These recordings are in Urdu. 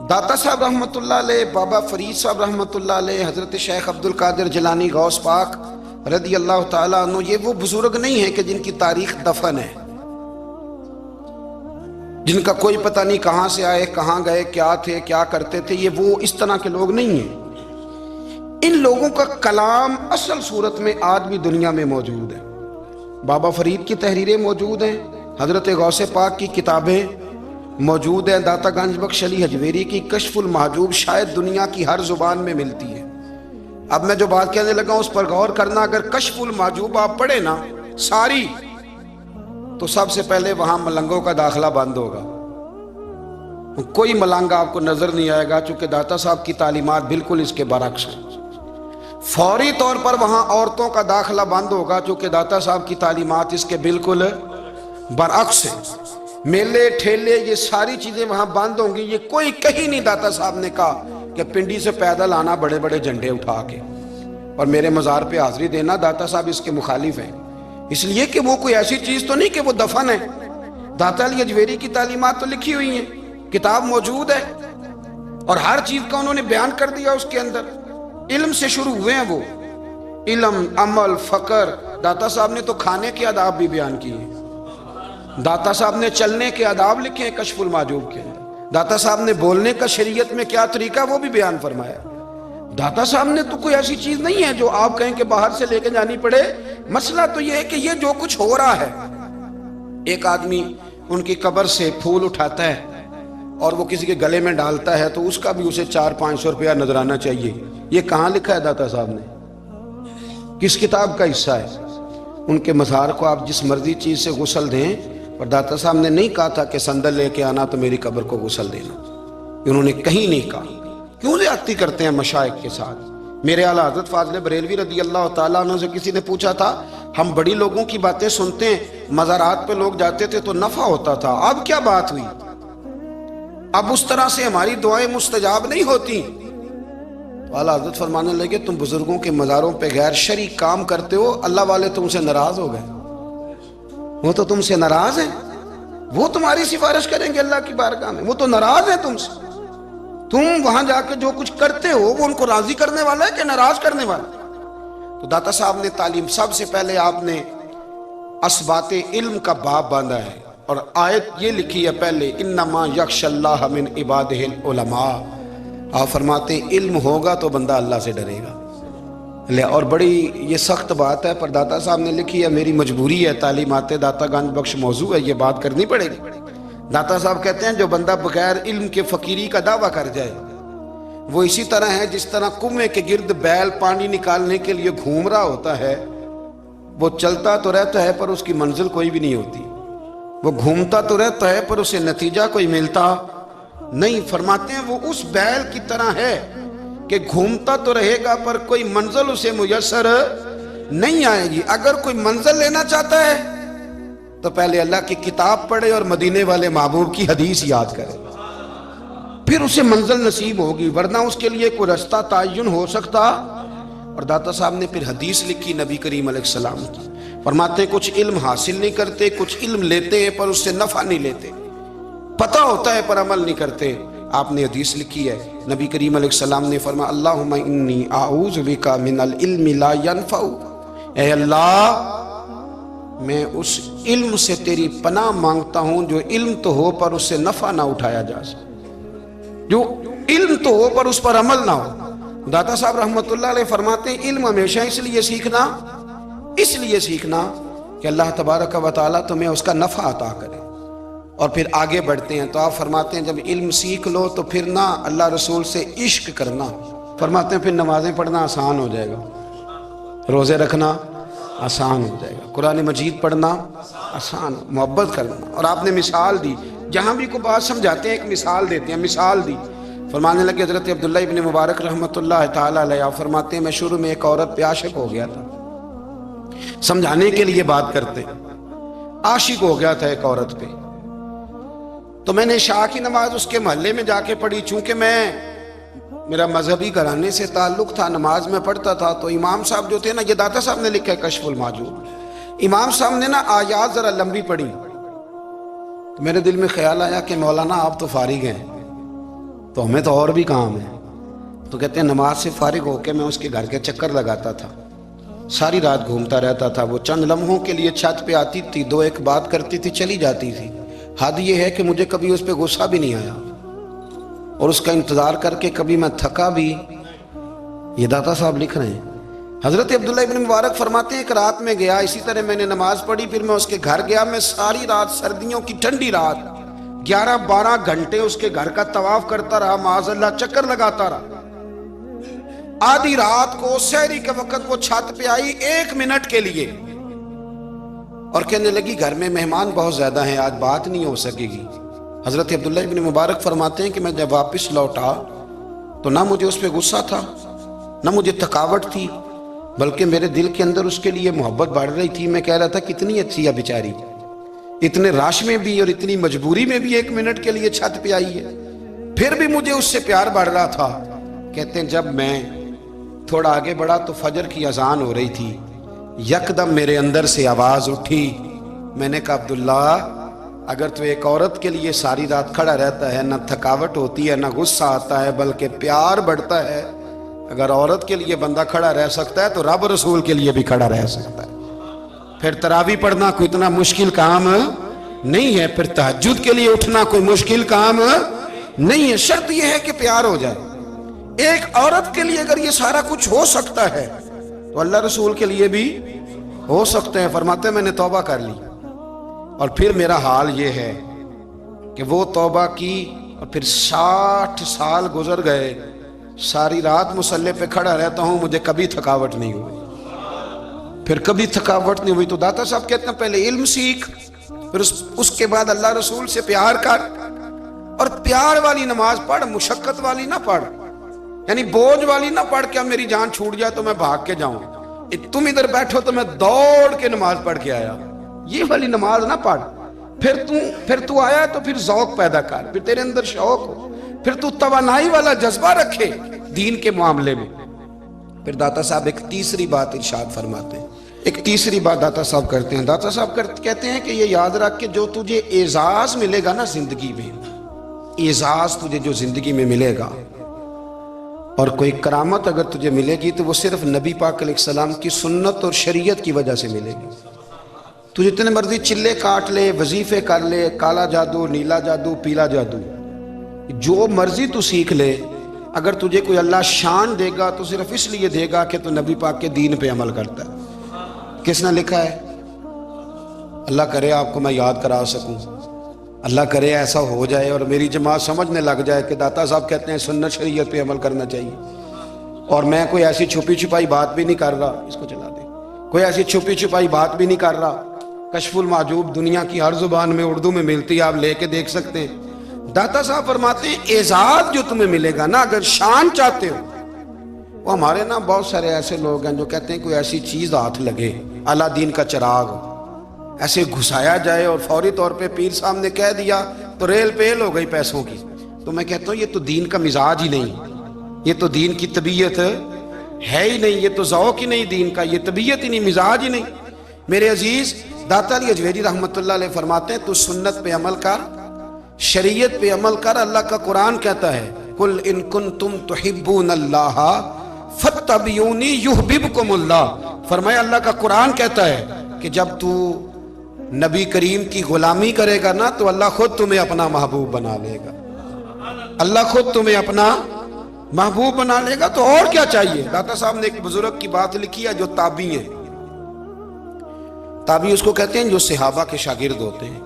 داتا صاحب رحمۃ اللہ علیہ، بابا فرید صاحب رحمۃ اللہ علیہ، حضرت شیخ عبد القادر جیلانی غوث پاک رضی اللہ تعالیٰ عنہ، یہ وہ بزرگ نہیں ہیں کہ جن کی تاریخ دفن ہے، جن کا کوئی پتہ نہیں کہاں سے آئے، کہاں گئے، کیا تھے، کیا کرتے تھے. یہ وہ اس طرح کے لوگ نہیں ہیں. ان لوگوں کا کلام اصل صورت میں آج بھی دنیا میں موجود ہے. بابا فرید کی تحریریں موجود ہیں، حضرت غوث پاک کی کتابیں موجود ہیں، داتا گنج بخش علی حجویری کی کشف المحجوب شاید دنیا کی ہر زبان میں ملتی ہے. اب میں جو بات کہنے لگا اس پر غور کرنا. اگر کشف المحجوب آپ پڑھیں نا ساری، تو سب سے پہلے وہاں ملنگوں کا داخلہ بند ہوگا. کوئی ملنگ آپ کو نظر نہیں آئے گا، چونکہ داتا صاحب کی تعلیمات بالکل اس کے برعکس ہیں. فوری طور پر وہاں عورتوں کا داخلہ بند ہوگا، چونکہ داتا صاحب کی تعلیمات اس کے بالکل برعکس ہیں. میلے ٹھیلے یہ ساری چیزیں وہاں بند ہوں گی. یہ کوئی کہیں نہیں داتا صاحب نے کہا کہ پنڈی سے پیدل آنا بڑے بڑے جھنڈے اٹھا کے اور میرے مزار پہ حاضری دینا. داتا صاحب اس کے مخالف ہیں، اس لیے کہ وہ کوئی ایسی چیز تو نہیں کہ وہ دفن ہے. داتا علی حجویری کی تعلیمات تو لکھی ہوئی ہیں، کتاب موجود ہے، اور ہر چیز کا انہوں نے بیان کر دیا. اس کے اندر علم سے شروع ہوئے ہیں وہ، علم، عمل، فقر. داتا صاحب نے تو کھانے کے آداب بھی بیان کیے ہیں. داتا صاحب نے چلنے کے آداب لکھے ہیں کشف المحجوب کے اندر. داتا صاحب نے بولنے کا شریعت میں کیا طریقہ وہ بھی بیان فرمایا. داتا صاحب نے تو کوئی ایسی چیز نہیں ہے جو آپ کہیں کہ باہر سے لے کے جانی پڑے. مسئلہ تو یہ ہے کہ یہ جو کچھ ہو رہا ہے، ایک آدمی ان کی قبر سے پھول اٹھاتا ہے اور وہ کسی کے گلے میں ڈالتا ہے تو اس کا بھی اسے 400-500 روپیہ نظرانہ چاہیے. یہ کہاں لکھا ہے داتا صاحب نے؟ کس کتاب کا حصہ ہے؟ ان کے مزار کو آپ جس مرضی چیز سے غسل دیں، اور داتا صاحب نے نہیں کہا تھا کہ سندل لے کے آنا تو میری قبر کو غسل دینا. انہوں نے کہیں نہیں کہا. کیوں زیادتی کرتے ہیں مشائخ کے ساتھ؟ میرے اعلیٰ حضرت فاضل بریلوی رضی اللہ تعالیٰ عنہ سے کسی نے پوچھا تھا، ہم بڑی لوگوں کی باتیں سنتے ہیں، مزارات پہ لوگ جاتے تھے تو نفع ہوتا تھا، اب کیا بات ہوئی؟ اب اس طرح سے ہماری دعائیں مستجاب نہیں ہوتی. تو اعلیٰ حضرت فرمانے لگے، تم بزرگوں کے مزاروں پہ غیر شرعی کام کرتے ہو، اللہ والے تم سے ناراض ہو گئے. وہ تو تم سے ناراض ہیں، وہ تمہاری سفارش کریں گے اللہ کی بارگاہ میں، وہ تو ناراض ہیں تم سے. تم وہاں جا کے جو کچھ کرتے ہو وہ ان کو راضی کرنے والا ہے کہ ناراض کرنے والا؟ تو داتا صاحب نے تعلیم، سب سے پہلے آپ نے اسبات علم کا باب باندھا ہے، اور آیت یہ لکھی ہے پہلے، انما یخشی اللہ من عبادہ العلماء. آپ فرماتے ہیں علم ہوگا تو بندہ اللہ سے ڈرے گا. اور بڑی یہ سخت بات ہے، پر داتا صاحب نے لکھی ہے، میری مجبوری ہے، تعلیمات داتا گنج بخش موضوع ہے، یہ بات کرنی پڑے گی. داتا صاحب کہتے ہیں جو بندہ بغیر علم کے فقیری کا دعویٰ کر جائے وہ اسی طرح ہے جس طرح کنویں کے گرد بیل پانی نکالنے کے لیے گھوم رہا ہوتا ہے. وہ چلتا تو رہتا ہے پر اس کی منزل کوئی بھی نہیں ہوتی، وہ گھومتا تو رہتا ہے پر اسے نتیجہ کوئی ملتا نہیں. فرماتے ہیں وہ اس بیل کی طرح ہے کہ گھومتا تو رہے گا پر کوئی منزل اسے میسر نہیں آئے گی. اگر کوئی منزل لینا چاہتا ہے تو پہلے اللہ کی کتاب پڑھے اور مدینے والے محبوب کی حدیث یاد کرے، پھر اسے منزل نصیب ہوگی، ورنہ اس کے لیے کوئی رستہ تعین ہو سکتا. اور داتا صاحب نے پھر حدیث لکھی نبی کریم علیہ السلام کی. فرماتے ہیں کچھ علم حاصل نہیں کرتے، کچھ علم لیتے ہیں پر اس سے نفع نہیں لیتے، پتہ ہوتا ہے پر عمل نہیں کرتے. آپ نے حدیث لکھی ہے، نبی کریم علیہ السلام نے فرمایا اللہم انی اعوذ بک من العلم لا ینفع. اے اللہ میں اس علم سے تیری پناہ مانگتا ہوں جو علم تو ہو پر اس سے نفع نہ اٹھایا جا سکے، جو علم تو ہو پر اس پر عمل نہ ہو. داتا صاحب رحمۃ اللہ علیہ فرماتے ہیں علم ہمیشہ اس لیے سیکھنا کہ اللہ تبارک و تعالیٰ تمہیں اس کا نفع عطا کرے. اور پھر آگے بڑھتے ہیں تو آپ فرماتے ہیں جب علم سیکھ لو تو پھر نہ اللہ رسول سے عشق کرنا. فرماتے ہیں پھر نمازیں پڑھنا آسان ہو جائے گا، روزے رکھنا آسان ہو جائے گا، قرآن مجید پڑھنا آسان، محبت کرنا. اور آپ نے مثال دی، جہاں بھی کوئی بات سمجھاتے ہیں ایک مثال دیتے ہیں. مثال دی، فرمانے لگے حضرت عبداللہ ابن مبارک رحمۃ اللہ تعالیٰ علیہ، آپ فرماتے ہیں میں شروع میں ایک عورت پہ عاشق ہو گیا تھا. سمجھانے کے لیے بات کرتے، عاشق ہو گیا تھا ایک عورت پہ. تو میں نے عشاء کی نماز اس کے محلے میں جا کے پڑھی. چونکہ میرا مذہبی گھرانے سے تعلق تھا، نماز میں پڑھتا تھا، تو امام صاحب جو تھے نا، یہ داتا صاحب نے لکھا ہے کشف المحجوب، امام صاحب نے نا آیات ذرا لمبی پڑھی. تو میرے دل میں خیال آیا کہ مولانا آپ تو فارغ ہیں، تو تو ہمیں تو اور بھی کام ہے. تو کہتے ہیں نماز سے فارغ ہو کے میں اس کے گھر کے چکر لگاتا تھا, ساری رات گھومتا رہتا تھا. وہ چند لمحوں کے لیے چھت پہ آتی تھی, دو ایک بات کرتی تھی, چلی جاتی تھی. حد یہ ہے کہ مجھے کبھی اس پہ غصہ بھی نہیں آیا, اور اس کا انتظار کر کے کبھی میں تھکا بھی. یہ داتا صاحب لکھ رہے ہیں. حضرت عبداللہ ابن مبارک فرماتے ہیں کہ رات میں گیا, اسی طرح میں نے نماز پڑھی, پھر میں اس کے گھر گیا. میں ساری رات, سردیوں کی ٹھنڈی رات, 11-12 گھنٹے اس کے گھر کا طواف کرتا رہا, معاذ اللہ چکر لگاتا رہا. آدھی رات کو سحری کے وقت وہ چھت پہ آئی 1 منٹ کے لیے, اور کہنے لگی گھر میں مہمان بہت زیادہ ہیں, آج بات نہیں ہو سکے گی. حضرت عبداللہ ابن مبارک فرماتے ہیں کہ میں جب واپس لوٹا تو نہ مجھے اس پہ غصہ تھا, نہ مجھے تھکاوٹ تھی, بلکہ میرے دل کے اندر اس کے لیے محبت بڑھ رہی تھی. میں کہہ رہا تھا کتنی اچھی ہے بیچاری, اتنے راش میں بھی اور اتنی مجبوری میں بھی 1 منٹ کے لیے چھت پہ آئی ہے, پھر بھی مجھے اس سے پیار بڑھ رہا تھا. کہتے ہیں جب میں تھوڑا آگے بڑھا تو فجر کی اذان ہو رہی تھی. یکدم میرے اندر سے آواز اٹھی. میں نے کہا عبداللہ اگر تو ایک عورت کے لیے ساری رات کھڑا رہتا ہے, نہ تھکاوٹ ہوتی ہے, نہ غصہ آتا ہے, بلکہ پیار بڑھتا ہے, اگر عورت کے لیے بندہ کھڑا رہ سکتا ہے تو رب رسول کے لیے بھی کھڑا رہ سکتا ہے. پھر تراویح پڑھنا کوئی اتنا مشکل کام نہیں ہے, پھر تہجد کے لیے اٹھنا کوئی مشکل کام نہیں ہے. شرط یہ ہے کہ پیار ہو جائے. ایک عورت کے لیے اگر یہ سارا کچھ ہو سکتا ہے تو اللہ رسول کے لیے بھی ہو سکتے ہیں. فرماتے ہیں میں نے توبہ کر لی, اور پھر میرا حال یہ ہے کہ وہ توبہ کی اور پھر 60 سال گزر گئے, ساری رات مصلی پہ کھڑا رہتا ہوں, مجھے کبھی تھکاوٹ نہیں ہوئی, پھر کبھی تھکاوٹ نہیں ہوئی. تو داتا صاحب کہتے ہیں پہلے علم سیکھ, پھر اس کے بعد اللہ رسول سے پیار کر, اور پیار والی نماز پڑھ, مشقت والی نہ پڑھ, یعنی بوجھ والی نہ پڑھ کہ اب میری جان چھوٹ جائے تو میں بھاگ کے جاؤں, تم ادھر بیٹھو تو میں دوڑ کے نماز پڑھ کے آیا, یہ والی نماز نہ پڑھ. پھر تو آیا تو پھر ذوق پیدا کر, پھر تیرے اندر شوق ہو, پھر تو توانائی والا جذبہ رکھے دین کے معاملے میں. پھر داتا صاحب ایک تیسری بات ارشاد فرماتے ہیں, ایک تیسری بات داتا صاحب کرتے ہیں. داتا صاحب کہتے ہیں کہ یہ یاد رکھ کہ جو تجھے اعزاز ملے گا نا زندگی میں, اعزاز تجھے جو زندگی میں ملے گا, اور کوئی کرامت اگر تجھے ملے گی تو وہ صرف نبی پاک علیہ السلام کی سنت اور شریعت کی وجہ سے ملے گی. تو جتنے مرضی چلے کاٹ لے, وظیفے کر لے, کالا جادو, نیلا جادو, پیلا جادو, جو مرضی تو سیکھ لے, اگر تجھے کوئی اللہ شان دے گا تو صرف اس لیے دے گا کہ تو نبی پاک کے دین پہ عمل کرتا ہے. کس نے لکھا ہے؟ اللہ کرے آپ کو میں یاد کرا سکوں, اللہ کرے ایسا ہو جائے اور میری جماعت سمجھنے لگ جائے کہ داتا صاحب کہتے ہیں سنت شریعت پہ عمل کرنا چاہیے, اور میں کوئی ایسی چھپی چھپائی بات بھی نہیں کر رہا, اس کو چلا دے, کوئی ایسی چھپی چھپائی بات بھی نہیں کر رہا. کشف المعجوب دنیا کی ہر زبان میں اردو میں ملتی ہے, آپ لے کے دیکھ سکتے ہیں. داتا صاحب فرماتے ہیں اعزاز جو تمہیں ملے گا نا, اگر شان چاہتے ہو, وہ ہمارے نا بہت سارے ایسے لوگ ہیں جو کہتے ہیں کوئی ایسی چیز ہاتھ لگے, اعلیٰ دین کا چراغ ایسے گھسایا جائے اور فوری طور پہ پیر صاحب نے کہہ دیا تو ریل پیل ہو گئی پیسوں کی. تو میں کہتا ہوں یہ تو دین کا مزاج ہی نہیں, یہ تو دین کی طبیعت ہے ہی نہیں, یہ تو ذوق ہی نہیں دین کا, یہ طبیعت ہی نہیں, مزاج ہی نہیں. میرے عزیز داتا علی اجویری رحمۃ اللہ علیہ فرماتے ہیں تو سنت پہ عمل کر, شریعت پہ عمل کر. اللہ کا قرآن کہتا ہے قل ان کنتم تحبون اللہ فاتبعونی یحببکم اللہ. فرمایا اللہ کا قرآن کہتا ہے کہ جب تو نبی کریم کی غلامی کرے گا نا تو اللہ خود تمہیں اپنا محبوب بنا لے گا, اللہ خود تمہیں اپنا محبوب بنا لے گا. تو اور کیا چاہیے؟ داتا صاحب نے ایک بزرگ کی بات لکھی ہے جو تابعی ہیں, تابعی اس کو کہتے ہیں جو صحابہ کے شاگرد ہوتے ہیں.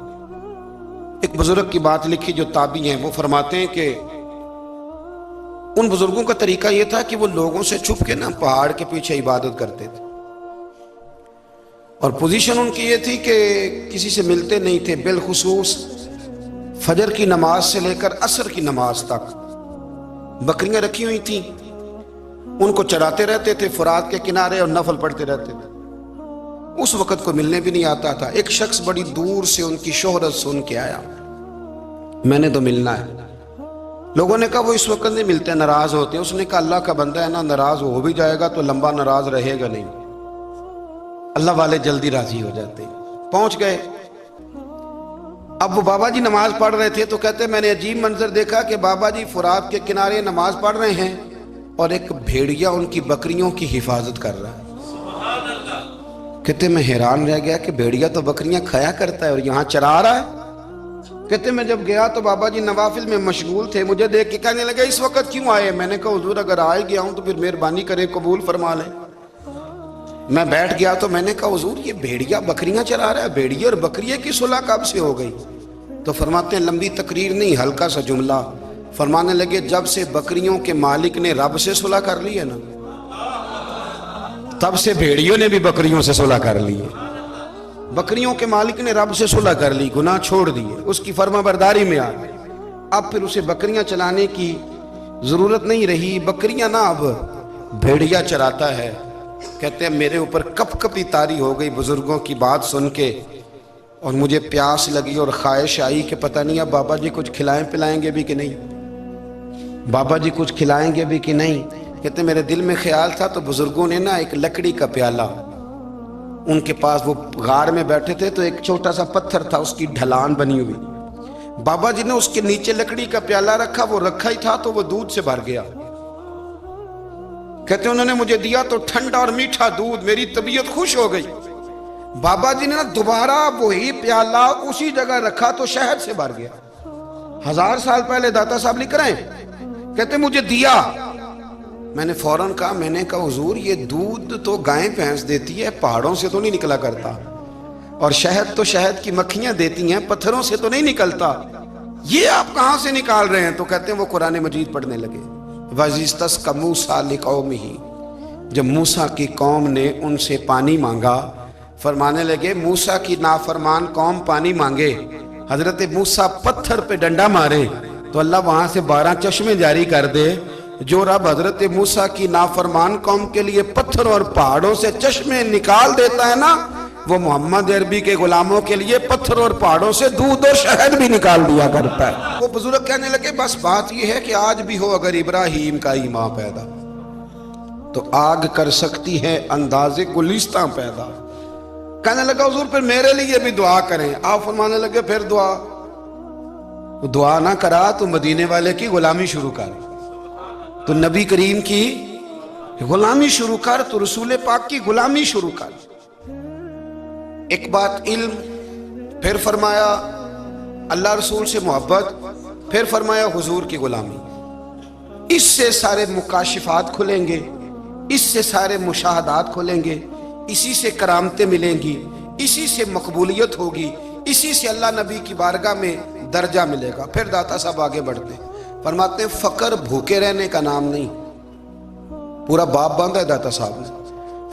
ایک بزرگ کی بات لکھی جو تابعی ہیں, وہ فرماتے ہیں کہ ان بزرگوں کا طریقہ یہ تھا کہ وہ لوگوں سے چھپ کے نا پہاڑ کے پیچھے عبادت کرتے تھے, اور پوزیشن ان کی یہ تھی کہ کسی سے ملتے نہیں تھے, بالخصوص فجر کی نماز سے لے کر عصر کی نماز تک بکریاں رکھی ہوئی تھیں, ان کو چراتے رہتے تھے فرات کے کنارے اور نفل پڑھتے رہتے تھے. اس وقت کو ملنے بھی نہیں آتا تھا. ایک شخص بڑی دور سے ان کی شہرت سن کے آیا, میں نے تو ملنا ہے. لوگوں نے کہا وہ اس وقت نہیں ملتے, ناراض ہوتے ہیں. اس نے کہا اللہ کا بندہ ہے نا, ناراض ہو بھی جائے گا تو لمبا ناراض رہے گا نہیں, اللہ والے جلدی راضی ہو جاتے ہیں. پہنچ گئے, اب وہ بابا جی نماز پڑھ رہے تھے تو کہتے میں نے عجیب منظر دیکھا کہ بابا جی فرات کے کنارے نماز پڑھ رہے ہیں اور ایک بھیڑیا ان کی بکریوں کی حفاظت کر رہا ہے۔ کہتے میں حیران رہ گیا کہ بھیڑیا تو بکریاں کھایا کرتا ہے اور یہاں چرا رہا ہے۔ کہتے میں جب گیا تو بابا جی نوافل میں مشغول تھے، مجھے دیکھ کے کہنے لگے اس وقت کیوں آئے؟ میں نے کہا حضور اگر آئے گیا ہوں تو پھر مہربانی کریں قبول فرما لیں۔ میں بیٹھ گیا تو میں نے کہا حضور یہ بھیڑیا بکریاں چلا رہا ہے، بھیڑیا اور بکریے کی صلح کب سے ہو گئی؟ تو فرماتے ہیں لمبی تقریر نہیں، ہلکا سا جملہ، فرمانے لگے جب سے بکریوں کے مالک نے رب سے صلح کر لی ہے نا، تب سے بھیڑیوں نے بھی بکریوں سے صلح کر لی ہے۔ بکریوں کے مالک نے رب سے صلح کر لی، گناہ چھوڑ دیے، اس کی فرما برداری میں آ گئے، اب پھر اسے بکریاں چلانے کی ضرورت نہیں رہی، بکریاں نہ اب بھیڑیا چراتا ہے۔ کہتے ہیں میرے اوپر کپ کپی طاری ہو گئی بزرگوں کی بات سن کے، اور مجھے پیاس لگی اور خواہش آئی کہ پتہ نہیں اب بابا جی کچھ کھلائیں پلائیں گے بھی کہ نہیں، بابا جی کچھ کھلائیں گے بھی کہ نہیں۔ کہتے ہیں میرے دل میں خیال تھا تو بزرگوں نے نا ایک لکڑی کا پیالہ، ان کے پاس وہ غار میں بیٹھے تھے تو ایک چھوٹا سا پتھر تھا، اس کی ڈھلان بنی ہوئی، بابا جی نے اس کے نیچے لکڑی کا پیالہ رکھا، وہ رکھا ہی تھا تو وہ دودھ سے بھر گیا۔ کہتے ہیں انہوں نے مجھے دیا تو ٹھنڈا اور میٹھا دودھ، میری طبیعت خوش ہو گئی۔ بابا جی نے دوبارہ وہی پیالہ اسی جگہ رکھا تو شہد سے بھر گیا۔ 1000 سال پہلے داتا صاحب لکھ رہے ہیں، کہتے مجھے دیا، میں نے فوراً کہا، میں نے کہا حضور یہ دودھ تو گائیں بھینس دیتی ہے، پہاڑوں سے تو نہیں نکلا کرتا، اور شہد تو شہد کی مکھیاں دیتی ہیں، پتھروں سے تو نہیں نکلتا، یہ آپ کہاں سے نکال رہے ہیں؟ تو کہتے ہیں وہ قرآن مجید پڑھنے لگے۔ وَإِذِ اسْتَسْقَىٰ مُوسَىٰ لِقَوْمِهِ، جب موسیٰ کی قوم نے ان سے پانی مانگا، فرمانے لگے موسیٰ کی نافرمان قوم پانی مانگے، حضرت موسیٰ پتھر پہ ڈنڈا مارے تو اللہ وہاں سے 12 چشمے جاری کر دے۔ جو رب حضرت موسیٰ کی نافرمان قوم کے لیے پتھر اور پہاڑوں سے چشمے نکال دیتا ہے نا، وہ محمد عربی کے غلاموں کے لیے پتھر اور پہاڑوں سے دودھ اور شہد بھی نکال دیا کرتا ہے۔ وہ بزرگ کہنے لگے بس بات یہ ہے کہ آج بھی ہو اگر ابراہیم کا ایمان پیدا تو آگ کر سکتی ہے انداز گلستاں پیدا۔ کہنے لگا حضور پھر میرے لیے بھی دعا کریں۔ آپ فرمانے لگے پھر دعا نہ کرا تو مدینے والے کی غلامی شروع کر، تو نبی کریم کی غلامی شروع کر، تو رسول پاک کی غلامی شروع کر۔ ایک بات علم، پھر فرمایا اللہ رسول سے محبت، پھر فرمایا حضور کی غلامی۔ اس سے سارے مکاشفات کھلیں گے، اس سے سارے مشاہدات کھلیں گے، اسی سے کرامتیں ملیں گی، اسی سے مقبولیت ہوگی، اسی سے اللہ نبی کی بارگاہ میں درجہ ملے گا۔ پھر داتا صاحب آگے بڑھتے فرماتے ہیں فقر بھوکے رہنے کا نام نہیں، پورا باب باندھا ہے داتا صاحب نے۔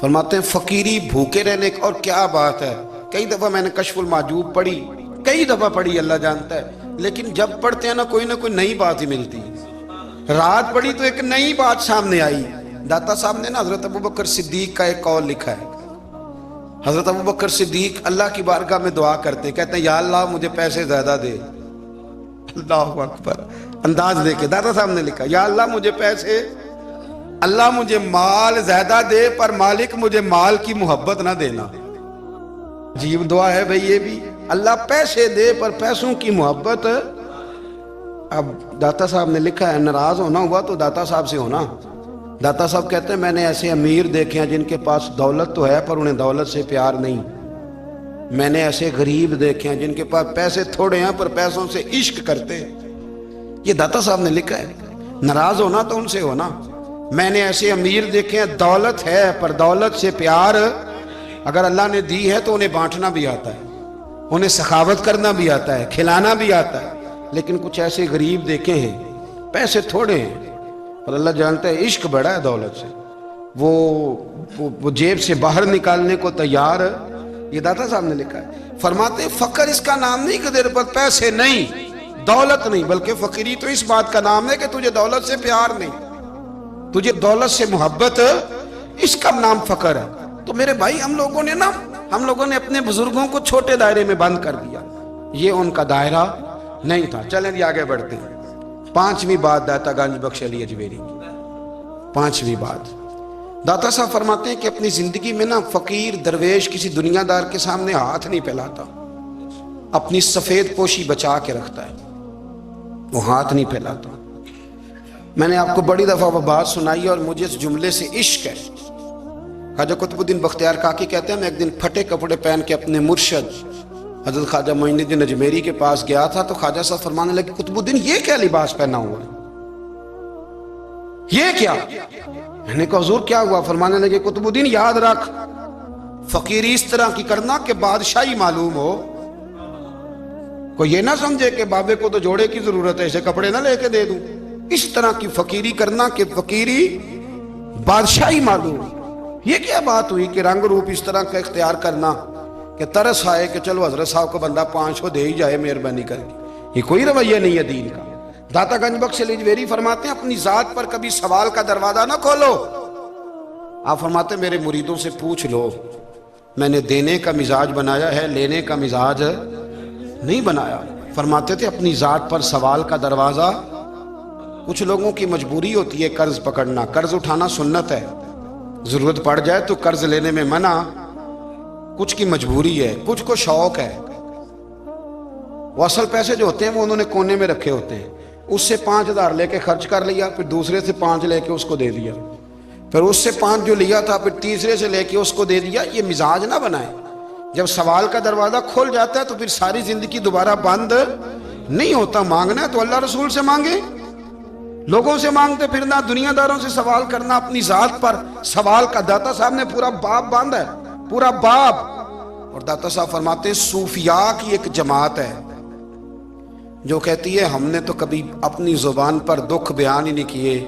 فرماتے ہیں فقیری بھوکے رہنے کا، اور کیا بات ہے، کئی دفعہ میں نے کشف المحجوب پڑھی، کئی دفعہ پڑھی، اللہ جانتا ہے، لیکن جب پڑھتے ہیں نا کوئی نہ کوئی نئی بات ہی ملتی ہے۔ رات پڑھی تو ایک نئی بات سامنے آئی۔ داتا صاحب نے نا حضرت ابوبکر صدیق کا ایک قول لکھا ہے۔ حضرت ابوبکر صدیق اللہ کی بارگاہ میں دعا کرتے، کہتے ہیں یا اللہ مجھے پیسے زیادہ دے۔ اللہ اکبر، انداز دے کے داتا صاحب نے لکھا یا اللہ مجھے پیسے، اللہ مجھے مال زیادہ دے پر مالک مجھے مال کی محبت نہ دینا۔ عجیب دعا ہے بھئی یہ بھی، اللہ پیسے دے پر پیسوں کی محبت۔ اب داتا صاحب نے لکھا ہے ناراض ہونا ہوا تو داتا صاحب سے ہونا۔ داتا صاحب کہتے ہیں میں نے ایسے امیر دیکھے ہیں جن کے پاس دولت تو ہے پر انہیں دولت سے پیار نہیں، میں نے ایسے غریب دیکھے ہیں جن کے پاس پیسے تھوڑے ہیں پر پیسوں سے عشق کرتے ہیں۔ یہ داتا صاحب نے لکھا ہے، ناراض ہونا تو ان سے ہونا۔ میں نے ایسے امیر دیکھے ہیں دولت ہے پر دولت سے پیار، اگر اللہ نے دی ہے تو انہیں بانٹنا بھی آتا ہے، انہیں سخاوت کرنا بھی آتا ہے، کھلانا بھی آتا ہے، لیکن کچھ ایسے غریب دیکھے ہیں پیسے تھوڑے ہیں اور اللہ جانتا ہے عشق بڑا ہے دولت سے، وہ جیب سے باہر نکالنے کو تیار۔ یہ داتا صاحب نے لکھا ہے۔ فرماتے فقر اس کا نام نہیں کہ تیرے پاس پیسے نہیں، دولت نہیں، بلکہ فقیری تو اس بات کا نام ہے کہ تجھے دولت سے پیار نہیں، تجھے دولت سے محبت، اس کا نام فقر ہے۔ تو میرے بھائی ہم لوگوں نے اپنے بزرگوں کو چھوٹے دائرے میں بند کر دیا، یہ ان کا دائرہ نہیں تھا۔ چلیں جی آگے بڑھتے ہیں۔ 5ویں بات داتا گنج بخش علی اجمیری کی، 5ویں بات داتا صاحب فرماتے ہیں کہ اپنی زندگی میں نا فقیر درویش کسی دنیا دار کے سامنے ہاتھ نہیں پھیلاتا، اپنی سفید پوشی بچا کے رکھتا ہے، وہ ہاتھ نہیں پھیلاتا۔ میں نے آپ کو بڑی دفعہ وہ بات سنائی اور مجھے اس جملے سے عشق ہے۔ خواجہ قطب الدین بختیار کاکی کہتے ہیں میں ایک دن پھٹے کپڑے پہن کے اپنے مرشد حضرت خواجہ معین الدین اجمیری کے پاس گیا تھا تو خواجہ صاحب فرمانے لگے قطب الدین یہ کیا لباس پہنا ہوا ہے، یہ کیا؟ میں نے کہا حضور کیا ہوا؟ فرمانے لگے قطب الدین یاد رکھ فقیری اس طرح کی کرنا کہ بادشاہی معلوم ہو، کوئی یہ نہ سمجھے کہ بابے کو تو جوڑے کی ضرورت ہے اسے کپڑے نہ لے کے دے دوں، اس طرح کی فقیری کرنا کہ فقیری بادشاہی معلوم۔ یہ کیا بات ہوئی کہ رنگ روپ اس طرح کا اختیار کرنا کہ ترس آئے کہ چلو حضرت صاحب کو بندہ 500 دے ہی جائے مہربانی کر کے، یہ کوئی رویہ نہیں ہے دین کا۔ داتا گنج بخش اجمیری فرماتے ہیں اپنی ذات پر کبھی سوال کا دروازہ نہ کھولو۔ آپ فرماتے ہیں میرے مریدوں سے پوچھ لو، میں نے دینے کا مزاج بنایا ہے، لینے کا مزاج نہیں بنایا۔ فرماتے تھے اپنی ذات پر سوال کا دروازہ، کچھ لوگوں کی مجبوری ہوتی ہے قرض پکڑنا، قرض اٹھانا سنت ہے، ضرورت پڑ جائے تو قرض لینے میں منع، کچھ کی مجبوری ہے، کچھ کو شوق ہے، وہ اصل پیسے جو ہوتے ہیں وہ انہوں نے کونے میں رکھے ہوتے ہیں، اس سے 5000 لے کے خرچ کر لیا، پھر دوسرے سے 5 لے کے اس کو دے دیا، پھر اس سے 5 جو لیا تھا پھر تیسرے سے لے کے اس کو دے دیا۔ یہ مزاج نہ بنائے، جب سوال کا دروازہ کھل جاتا ہے تو پھر ساری زندگی دوبارہ بند نہیں ہوتا۔ مانگنا ہے تو اللہ رسول سے مانگے، لوگوں سے مانگتے پھرنا، دنیا داروں سے سوال کرنا، اپنی ذات پر سوال کا۔ داتا صاحب نے پورا باب باندھا ہے، پورا باب۔ اور داتا صاحب فرماتے ہیں صوفیاء کی ایک جماعت ہے جو کہتی ہے ہم نے تو کبھی اپنی زبان پر دکھ بیان ہی نہیں کیے،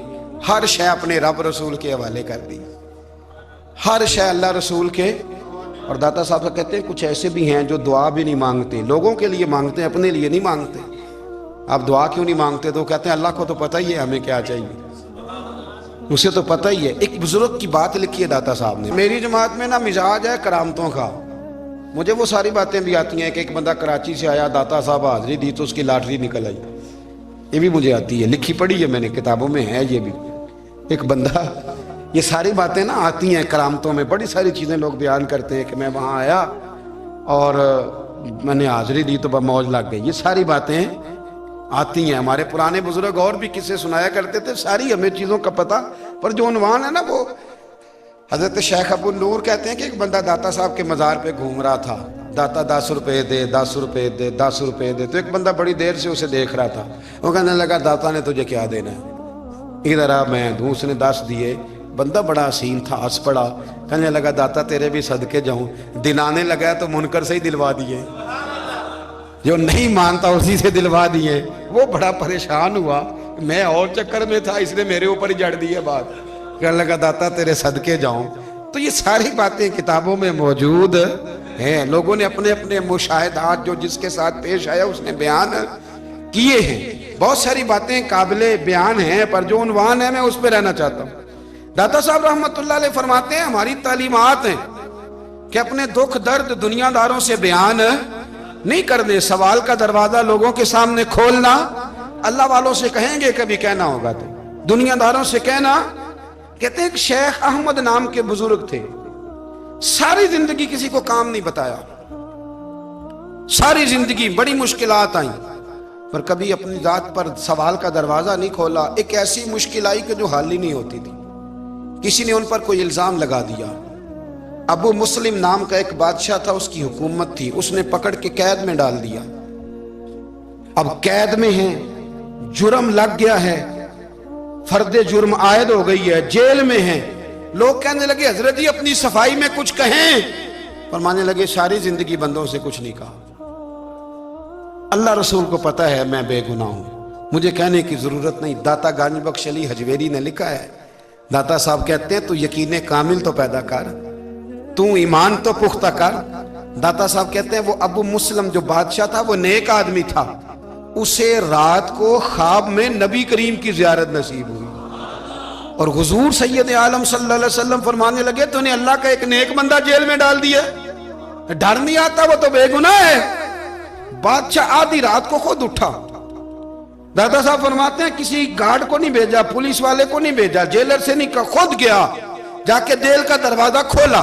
ہر شے اپنے رب رسول کے حوالے کر دی، ہر شے اللہ رسول کے۔ اور داتا صاحب کہتے ہیں کچھ ایسے بھی ہیں جو دعا بھی نہیں مانگتے، لوگوں کے لیے مانگتے ہیں، اپنے لیے نہیں مانگتے۔ آپ دعا کیوں نہیں مانگتے؟ تو کہتے ہیں اللہ کو تو پتہ ہی ہے ہمیں کیا چاہیے، اسے تو پتہ ہی ہے۔ ایک بزرگ کی بات لکھی ہے داتا صاحب نے، میری جماعت میں نا مزاج ہے کرامتوں کا، مجھے وہ ساری باتیں بھی آتی ہیں کہ ایک بندہ کراچی سے آیا، داتا صاحب حاضری دی تو اس کی لاٹری نکل آئی، یہ بھی مجھے آتی ہے، لکھی پڑھی ہے میں نے، کتابوں میں ہے یہ بھی۔ ایک بندہ، یہ ساری باتیں نا آتی ہیں کرامتوں میں، بڑی ساری چیزیں لوگ بیان کرتے ہیں کہ میں وہاں آیا اور میں نے حاضری دی تو موج لگ گئی، یہ ساری باتیں آتی ہیں۔ ہمارے پرانے بزرگ اور بھی قصے سنایا کرتے تھے، ساری ہمیں چیزوں کا پتہ، پر جو عنوان ہے نا وہ حضرت شیخ ابو نور کہتے ہیں کہ ایک بندہ داتا صاحب کے مزار پہ گھوم رہا تھا، داتا 10 روپے دے، 10 روپے دے، 10 روپے دے، تو ایک بندہ بڑی دیر سے اسے دیکھ رہا تھا، وہ کہنے لگا داتا نے تجھے کیا دینا ہے، ادھر آ میں دوں۔ اس نے 10 دیے، بندہ بڑا حسین تھا، ہنس پڑا، کہنے لگا داتا تیرے بھی صدقے جاؤں، دلانے لگا تو منکر سے ہی دلوا دیے، جو نہیں مانتا اسی سے دلوا دیے۔ وہ بڑا پریشان ہوا، میں اور چکر میں تھا، اس نے میرے اوپر ہی جڑ دی ہے بات، کہنے لگا داتا تیرے صدقے جاؤں۔ تو یہ ساری باتیں کتابوں میں موجود ہیں، لوگوں نے اپنے اپنے مشاہدات جو جس کے ساتھ پیش آیا اس نے بیان کیے ہیں۔ بہت ساری باتیں قابل بیان ہیں، پر جو عنوان ہے میں اس پہ رہنا چاہتا ہوں۔ داتا صاحب رحمۃ اللہ علیہ فرماتے ہیں ہماری تعلیمات ہیں کہ اپنے دکھ درد دنیا داروں سے بیان نہیں کرنے، سوال کا دروازہ لوگوں کے سامنے کھولنا، اللہ والوں سے کہیں گے کبھی کہنا ہوگا تو دنیا داروں سے کہنا۔ کہتے ہیں ایک شیخ احمد نام کے بزرگ تھے، ساری زندگی کسی کو کام نہیں بتایا، ساری زندگی بڑی مشکلات آئیں، پر کبھی اپنی ذات پر سوال کا دروازہ نہیں کھولا۔ ایک ایسی مشکل آئی کہ جو حل ہی نہیں ہوتی تھی، کسی نے ان پر کوئی الزام لگا دیا۔ ابو مسلم نام کا ایک بادشاہ تھا، اس کی حکومت تھی، اس نے پکڑ کے قید میں ڈال دیا۔ اب قید میں ہیں، جرم لگ گیا ہے، فرد جرم عائد ہو گئی ہے، جیل میں ہیں۔ لوگ کہنے لگے حضرت جی اپنی صفائی میں کچھ کہیں، فرمانے لگے ساری زندگی بندوں سے کچھ نہیں کہا، اللہ رسول کو پتہ ہے میں بے گناہ ہوں، مجھے کہنے کی ضرورت نہیں۔ داتا گنج بخش علی حجویری نے لکھا ہے، داتا صاحب کہتے ہیں تو یقین کامل تو پیدا کر، تو ایمان تو پختہ کر۔ داتا صاحب کہتے ہیں وہ ابو مسلم جو بادشاہ تھا وہ نیک آدمی تھا، اسے رات کو خواب میں نبی کریم کی زیارت نصیب ہوئی، اور حضور سید عالم صلی اللہ علیہ وسلم فرمانے لگے تو نے اللہ کا ایک نیک بندہ جیل میں ڈال دیا، ڈر نہیں آتا، وہ تو بے گناہ ہے۔ بادشاہ آدھی رات کو خود اٹھا، دادا صاحب فرماتے ہیں کسی گارڈ کو نہیں بھیجا، پولیس والے کو نہیں بھیجا، جیلر سے نہیں کہا، خود گیا، جا کے جیل کا دروازہ کھولا،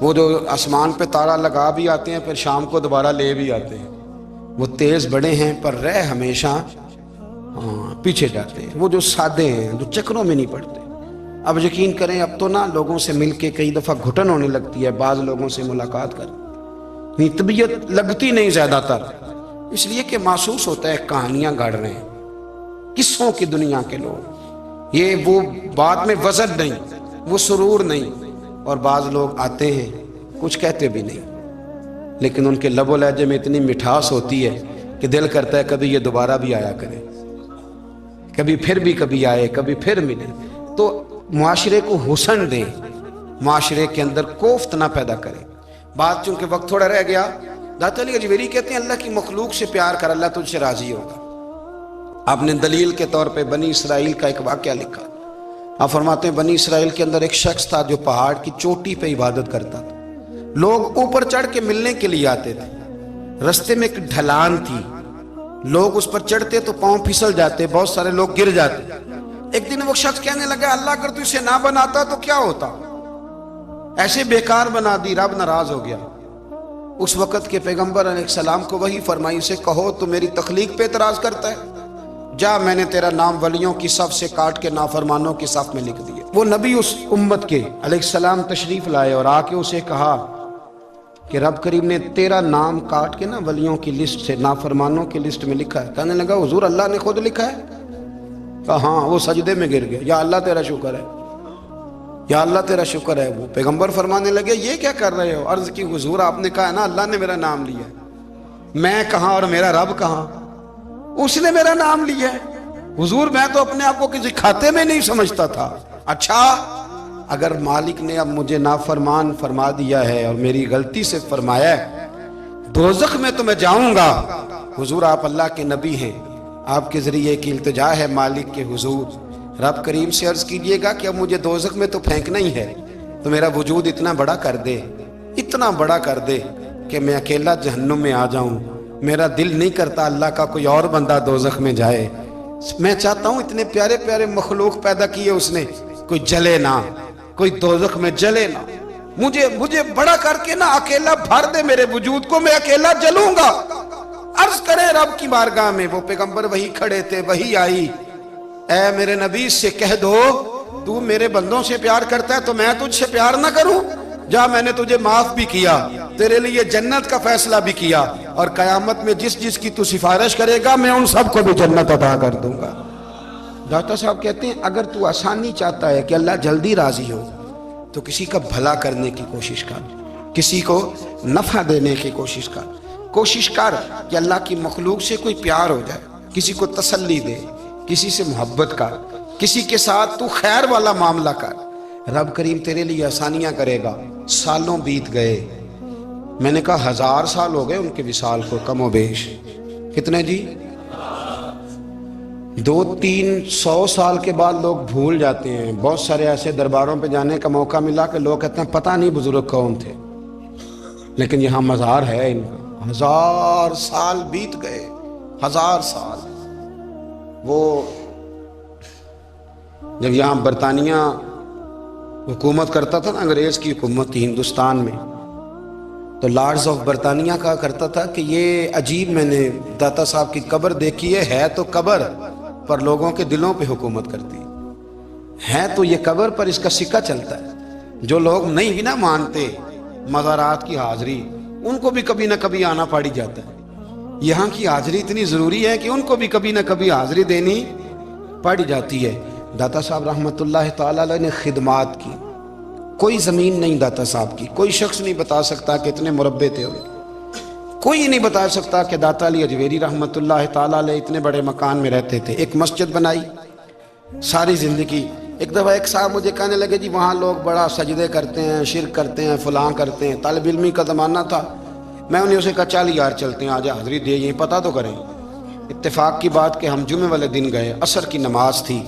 وہ جو آسمان پہ تارا لگا بھی آتے ہیں پھر شام کو دوبارہ لے بھی آتے ہیں، وہ تیز بڑے ہیں پر رہ ہمیشہ پیچھے جاتے ہیں، وہ جو سادے ہیں جو چکروں میں نہیں پڑتے۔ اب یقین کریں اب تو نا لوگوں سے مل کے کئی دفعہ گھٹن ہونے لگتی ہے، بعض لوگوں سے ملاقات کر طبیعت لگتی نہیں زیادہ تر، اس لیے کہ محسوس ہوتا ہے کہانیاں گڑھ رہے ہیں، قصوں کی دنیا کے لوگ، یہ وہ بات میں وزن نہیں، وہ سرور نہیں۔ اور بعض لوگ آتے ہیں کچھ کہتے بھی نہیں، لیکن ان کے لب و لہجے میں اتنی مٹھاس ہوتی ہے کہ دل کرتا ہے کبھی یہ دوبارہ بھی آیا کرے، کبھی آئے، کبھی پھر ملے۔ تو معاشرے کو حسن دیں، معاشرے کے اندر کوفت نہ پیدا کریں۔ بات چونکہ وقت تھوڑا رہ گیا، داتا علی اجویری کہتے ہیں اللہ کی مخلوق سے پیار کر، اللہ تجھ سے راضی ہوگا۔ آپ نے دلیل کے طور پہ بنی اسرائیل کا ایک واقعہ لکھا۔ آپ فرماتے ہیں بنی اسرائیل کے اندر ایک شخص تھا جو پہاڑ کی چوٹی پہ عبادت کرتا تھا، لوگ اوپر چڑھ کے ملنے کے لیے آتے تھے، رستے میں ایک ڈھلان تھی، لوگ اس پر چڑھتے تو پاؤں پھسل جاتے، بہت سارے لوگ گر جاتے۔ ایک دن وہ شخص کہنے لگا اللہ اگر تو اسے نہ بناتا تو کیا ہوتا، ایسے بیکار بنا دی، رب ناراض ہو گیا۔ اس وقت کے پیغمبر علیہ السلام کو وحی فرمائی اسے کہو تو میری تخلیق پہ اعتراض کرتا ہے، جا میں نے تیرا نام ولیوں کی صف سے کاٹ کے نافرمانوں کی صف میں لکھ دیا۔ وہ نبی اس امت کے علیہ السلام تشریف لائے اور آ کے اسے کہا کہ رب کریم نے تیرا نام کاٹ کے نا ولیوں کی لسٹ سے نافرمانوں کی لسٹ میں لکھا ہے۔ کہنے لگا حضور اللہ نے خود لکھا ہے؟ کہا ہاں۔ وہ سجدے میں گر گیا، یا اللہ تیرا شکر ہے، یا اللہ تیرا شکر ہے۔ وہ پیغمبر فرمانے لگے یہ کیا کر رہے ہو؟ عرض کی حضور آپ نے کہا ہے نا اللہ نے میرا نام لیا ہے، میں کہاں اور میرا رب کہاں؟ اس نے میرا نام لیا ہے حضور، میں تو اپنے آپ کو کسی کھاتے میں نہیں سمجھتا تھا۔ اچھا اگر مالک نے اب مجھے نافرمان فرما دیا ہے اور میری غلطی سے فرمایا ہے دوزخ میں تو میں جاؤں گا۔ حضور آپ اللہ کے نبی ہیں، آپ کے ذریعے ایک التجا ہے مالک کے حضور، رب کریم سے عرض کیجئے گا کہ اب مجھے دوزخ میں تو پھینکنا ہی ہے، تو میرا وجود اتنا بڑا کر دے، اتنا بڑا کر دے کہ میں اکیلا جہنم میں آ جاؤں۔ میرا دل نہیں کرتا اللہ کا کوئی اور بندہ دوزخ میں جائے، میں چاہتا ہوں اتنے پیارے پیارے مخلوق پیدا کیے اس نے، کوئی جلے نہ، کوئی دوزخ میں جلے نہ، مجھے بڑا کر کے نہ اکیلا بھر دے میرے وجود کو، میں اکیلا جلوں گا۔ عرض کرے رب کی بارگاہ میں، وہ پیغمبر وہی کھڑے تھے، وہی آئی، اے میرے نبی سے کہہ دو تو میرے بندوں سے پیار کرتا ہے تو میں تجھ سے پیار نہ کروں؟ جا میں نے تجھے معاف بھی کیا، تیرے لیے جنت کا فیصلہ بھی کیا، اور قیامت میں جس کی تو سفارش کرے گا میں ان سب کو بھی جنت عطا کر دوں گا۔ ڈاکٹر صاحب کہتے ہیں اگر تو آسانی چاہتا ہے کہ اللہ جلدی راضی ہو تو کسی کا بھلا کرنے کی کوشش کر، کسی کو نفع دینے کی کوشش کر کہ اللہ کی مخلوق سے کوئی پیار ہو جائے، کسی کو تسلی دے، کسی سے محبت کر، کسی کے ساتھ تو خیر والا معاملہ کر، رب کریم تیرے لیے آسانیاں کرے گا۔ سالوں بیت گئے، میں نے کہا 1000 سال ہو گئے ان کے وصال کو کم و بیش، کتنے جی؟ 200-300 سال کے بعد لوگ بھول جاتے ہیں۔ بہت سارے ایسے درباروں پہ جانے کا موقع ملا کہ لوگ کہتے ہیں پتہ نہیں بزرگ کون تھے، لیکن یہاں مزار ہے ان کا۔ 1000 سال بیت گئے، 1000 سال۔ وہ جب یہاں برطانیہ حکومت کرتا تھا نا، انگریز کی حکومت تھی ہندوستان میں، تو لارڈز آف برطانیہ کہا کرتا تھا کہ یہ عجیب، میں نے داتا صاحب کی قبر دیکھی ہے تو قبر پر لوگوں کے دلوں پہ حکومت کرتی ہے تو یہ قبر پر اس کا سکہ چلتا ہے۔ جو لوگ نہیں بھی نہ مانتے مزارات کی حاضری، ان کو بھی کبھی نہ کبھی آنا پڑ جاتا ہے۔ یہاں کی حاضری اتنی ضروری ہے کہ ان کو بھی کبھی نہ کبھی حاضری دینی پڑ جاتی ہے۔ داتا صاحب رحمۃ اللہ تعالی علیہ نے خدمات کی، کوئی زمین نہیں داتا صاحب کی، کوئی شخص نہیں بتا سکتا کہ اتنے مربع تھے ہوئے، کوئی نہیں بتا سکتا کہ داتا علی اجویری رحمۃ اللہ تعالی علیہ اتنے بڑے مکان میں رہتے تھے۔ ایک مسجد بنائی ساری زندگی۔ ایک دفعہ ایک صاحب مجھے کہنے لگے جی وہاں لوگ بڑا سجدے کرتے ہیں، شرک کرتے ہیں، فلاں کرتے ہیں، طالب علمی کا زمانہ تھا۔ میں انہیں اسے کہا چل یار چلتے ہیں، آجا حاضری دے، یہ پتہ تو کریں۔ اتفاق کی بات کہ ہم جمعے والے دن گئے، عصر کی نماز تھی،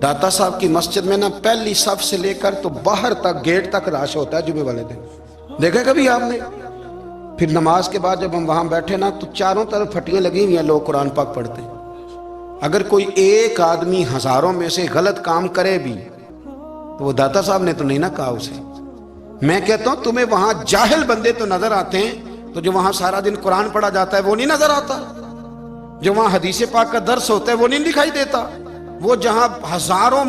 داتا صاحب کی مسجد میں نا پہلی صف سے لے کر تو باہر تک گیٹ تک رش ہوتا ہے جمعے والے دن، دیکھیں کبھی آپ نے؟ پھر نماز کے بعد جب ہم وہاں بیٹھے نا تو چاروں طرف پھٹیاں لگی ہوئی ہیں، لوگ قرآن پاک پڑھتے ہیں۔ اگر کوئی ایک آدمی ہزاروں میں سے غلط کام کرے بھی تو وہ داتا صاحب نے تو نہیں نہ کہا اسے، میں کہتا ہوں تمہیں وہاں جاہل بندے تو نظر آتے ہیں، تو جو وہاں سارا دن قرآن پڑھا جاتا ہے وہ نہیں نظر آتا؟ جو وہاں حدیث پاک کا درس ہوتا ہے وہ نہیں دکھائی دیتا؟ وہ جہاں ہزاروں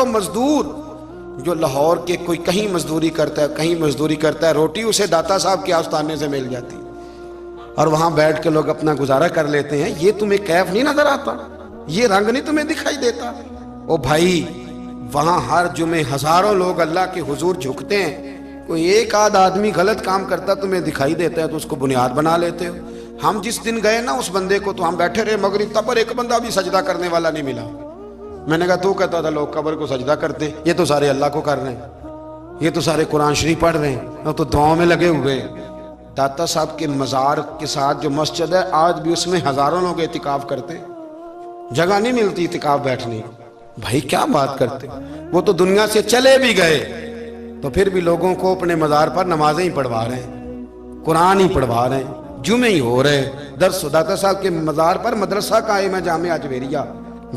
مزدور جو لاہور کے کوئی کہیں مزدوری کرتا ہے کہیں مزدوری کرتا ہے، روٹی اسے داتا صاحب کے آستانے سے مل جاتی، اور وہاں بیٹھ کے لوگ اپنا گزارا کر لیتے ہیں، یہ تمہیں کیف نہیں نظر آتا؟ یہ رنگ نہیں تمہیں دکھائی دیتا؟ او بھائی، وہاں ہر جمعے ہزاروں لوگ اللہ کے حضور جھکتے ہیں، کوئی ایک آدھ آدمی غلط کام کرتا تمہیں دکھائی دیتا ہے تو اس کو بنیاد بنا لیتے ہو۔ ہم جس دن گئے نا اس بندے کو، تو ہم بیٹھے رہے مغرب تک، پر ایک بندہ بھی سجدہ کرنے والا نہیں ملا۔ میں نے کہا تو کہتا تھا لوگ قبر کو سجدہ کرتے ہیں، یہ تو سارے اللہ کو کر رہے ہیں، یہ تو سارے قرآن شریف پڑھ رہے ہیں، وہ تو دعاؤں میں لگے ہوئے ہیں۔ داتا صاحب کے مزار کے ساتھ جو مسجد ہے آج بھی اس میں ہزاروں لوگ اعتکاف کرتے، جگہ نہیں ملتی اعتکاف بیٹھنے۔ بھائی کیا بات کرتے، وہ تو دنیا سے چلے بھی گئے تو پھر بھی لوگوں کو اپنے مزار پر نمازیں ہی پڑھوا رہے ہیں، قرآن ہی پڑھوا رہے ہیں، جمعے ہی ہو رہے ہیں۔ درس داتا صاحب کے مزار پر مدرسہ قائم ہے، جامعہ اجویریہ،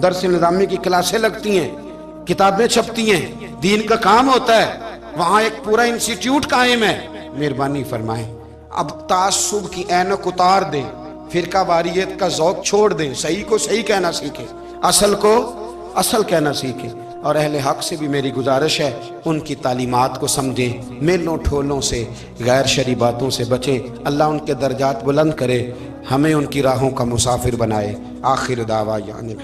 درس نظامی کی کلاسیں لگتی ہیں، کتابیں چھپتی ہیں، دین کا کام ہوتا ہے، وہاں ایک پورا انسٹیٹیوٹ قائم ہے۔ مہربانی فرمائیں اب تعصب کی اینک اتار دیں، فرقہ واریت کا ذوق چھوڑ دیں، صحیح کو صحیح کہنا سیکھیں، اصل کو اصل کہنا سیکھیں، اور اہل حق سے بھی میری گزارش ہے ان کی تعلیمات کو سمجھیں، میلوں ٹھولوں سے، غیر شرعی باتوں سے بچیں، اللہ ان کے درجات بلند کرے، ہمیں ان کی راہوں کا مسافر بنائے۔ آخر دعویٰ یعنی